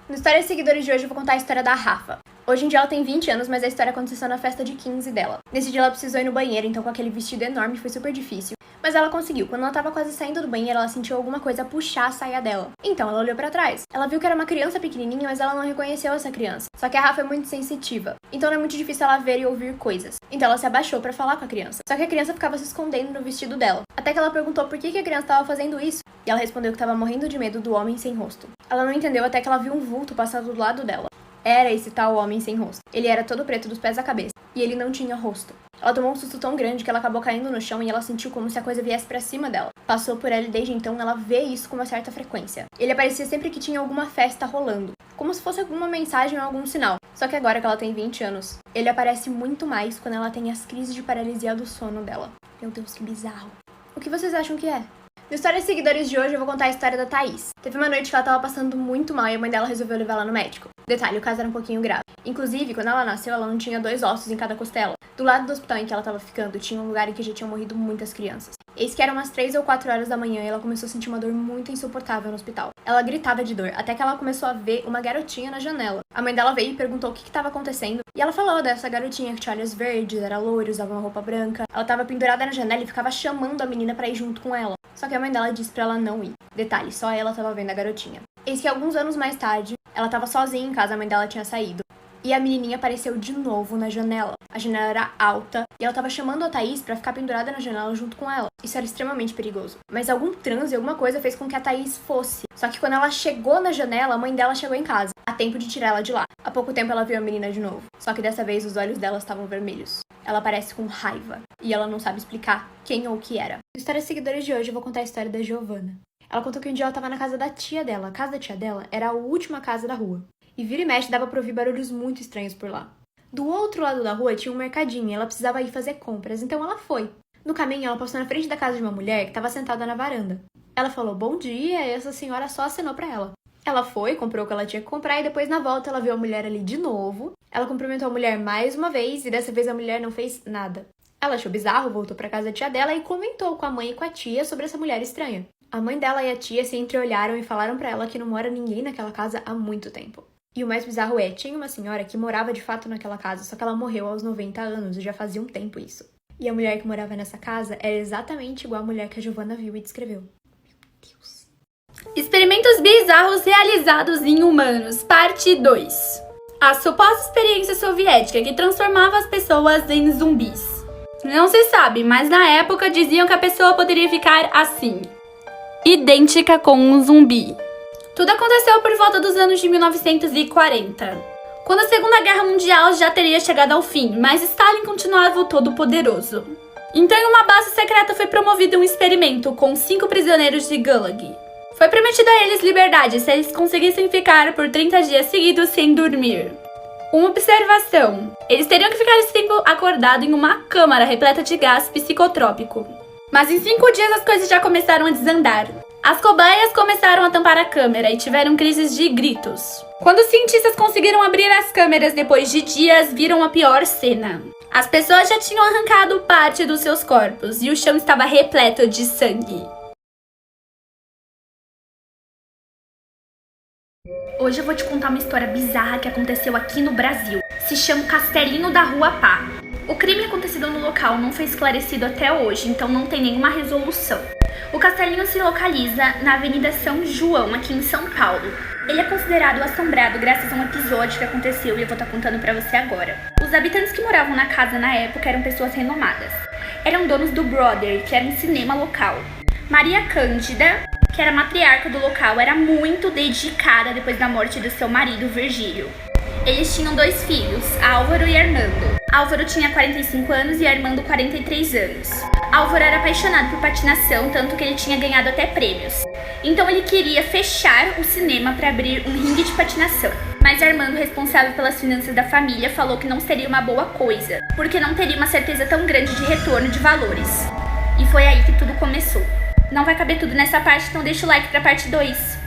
No História de Seguidores de hoje eu vou contar a história da Rafa. Hoje em dia ela tem 20 anos, mas a história aconteceu na festa de 15 dela. Nesse dia ela precisou ir no banheiro, então com aquele vestido enorme foi super difícil. Mas ela conseguiu. Quando ela tava quase saindo do banheiro, ela sentiu alguma coisa puxar a saia dela. Então ela olhou pra trás. Ela viu que era uma criança pequenininha, mas ela não reconheceu essa criança. Só que a Rafa é muito sensitiva, então não é muito difícil ela ver e ouvir coisas. Então ela se abaixou pra falar com a criança. Só que a criança ficava se escondendo no vestido dela. Até que ela perguntou por que a criança tava fazendo isso. E ela respondeu que tava morrendo de medo do homem sem rosto. Ela não entendeu até que ela viu um vulto passando do lado dela. Era esse tal homem sem rosto. Ele era todo preto dos pés à cabeça, e ele não tinha rosto. Ela tomou um susto tão grande que ela acabou caindo no chão e ela sentiu como se a coisa viesse pra cima dela. Passou por ela e desde então ela vê isso com uma certa frequência. Ele aparecia sempre que tinha alguma festa rolando, como se fosse alguma mensagem ou algum sinal. Só que agora que ela tem 20 anos, ele aparece muito mais quando ela tem as crises de paralisia do sono dela. Meu Deus, que bizarro. O que vocês acham que é? No História de Seguidores de hoje eu vou contar a história da Thaís. Teve uma noite que ela tava passando muito mal e a mãe dela resolveu levar ela no médico. Detalhe, o caso era um pouquinho grave. Inclusive, quando ela nasceu, ela não tinha 2 ossos em cada costela. Do lado do hospital em que ela tava ficando, tinha um lugar em que já tinham morrido muitas crianças. Eis que eram umas 3 ou 4 horas da manhã e ela começou a sentir uma dor muito insuportável no hospital. Ela gritava de dor, até que ela começou a ver uma garotinha na janela. A mãe dela veio e perguntou o que estava acontecendo, e ela falou dessa garotinha que tinha olhos verdes, era loira, usava uma roupa branca. Ela tava pendurada na janela e ficava chamando a menina pra ir junto com ela. Só que a mãe dela disse pra ela não ir. Detalhe, só ela tava vendo a garotinha. Eis que alguns anos mais tarde, ela tava sozinha em casa, a mãe dela tinha saído. E a menininha apareceu de novo na janela. A janela era alta e ela tava chamando a Thaís pra ficar pendurada na janela junto com ela. Isso era extremamente perigoso. Mas algum transe, alguma coisa fez com que a Thaís fosse. Só que quando ela chegou na janela, a mãe dela chegou em casa. A tempo de tirar ela de lá. Há pouco tempo ela viu a menina de novo. Só que dessa vez os olhos dela estavam vermelhos. Ela aparece com raiva. E ela não sabe explicar quem ou o que era. No História de Seguidores de hoje eu vou contar a história da Giovana. Ela contou que um dia ela tava na casa da tia dela. A casa da tia dela era a última casa da rua. E vira e mexe dava pra ouvir barulhos muito estranhos por lá. Do outro lado da rua tinha um mercadinho e ela precisava ir fazer compras, então ela foi. No caminho ela passou na frente da casa de uma mulher que estava sentada na varanda. Ela falou bom dia e essa senhora só acenou pra ela. Ela foi, comprou o que ela tinha que comprar e depois na volta ela viu a mulher ali de novo. Ela cumprimentou a mulher mais uma vez e dessa vez a mulher não fez nada. Ela achou bizarro, voltou pra casa da tia dela e comentou com a mãe e com a tia sobre essa mulher estranha. A mãe dela e a tia se entreolharam e falaram pra ela que não mora ninguém naquela casa há muito tempo. E o mais bizarro é, tinha uma senhora que morava de fato naquela casa, só que ela morreu aos 90 anos e já fazia um tempo isso. E a mulher que morava nessa casa era exatamente igual a mulher que a Giovana viu e descreveu. Meu Deus. Experimentos bizarros realizados em humanos, parte 2. A suposta experiência soviética que transformava as pessoas em zumbis. Não se sabe, mas na época diziam que a pessoa poderia ficar assim, idêntica com um zumbi. Tudo aconteceu por volta dos anos de 1940, quando a Segunda Guerra Mundial já teria chegado ao fim, mas Stalin continuava o todo-poderoso. Então em uma base secreta foi promovido um experimento com 5 prisioneiros de Gulag. Foi prometido a eles liberdade se eles conseguissem ficar por 30 dias seguidos sem dormir. Uma observação, eles teriam que ficar esse tempo acordado em uma câmara repleta de gás psicotrópico. Mas em 5 dias as coisas já começaram a desandar. As cobaias começaram a tampar a câmera e tiveram crises de gritos. Quando os cientistas conseguiram abrir as câmeras depois de dias, viram a pior cena. As pessoas já tinham arrancado parte dos seus corpos e o chão estava repleto de sangue. Hoje eu vou te contar uma história bizarra que aconteceu aqui no Brasil. Se chama Castelinho da Rua Pá. O crime acontecido no local não foi esclarecido até hoje, então não tem nenhuma resolução. O castelinho se localiza na Avenida São João, aqui em São Paulo. Ele é considerado assombrado graças a um episódio que aconteceu e eu vou estar contando pra você agora. Os habitantes que moravam na casa na época eram pessoas renomadas. Eram donos do Brother, que era um cinema local. Maria Cândida, que era matriarca do local, era muito dedicada depois da morte do seu marido, Virgílio. Eles tinham 2 filhos, Álvaro e Armando. Álvaro tinha 45 anos e Armando 43 anos. Álvaro era apaixonado por patinação, tanto que ele tinha ganhado até prêmios. Então ele queria fechar o cinema para abrir um ringue de patinação. Mas Armando, responsável pelas finanças da família, falou que não seria uma boa coisa, porque não teria uma certeza tão grande de retorno de valores. E foi aí que tudo começou. Não vai caber tudo nessa parte, então deixa o like pra parte 2.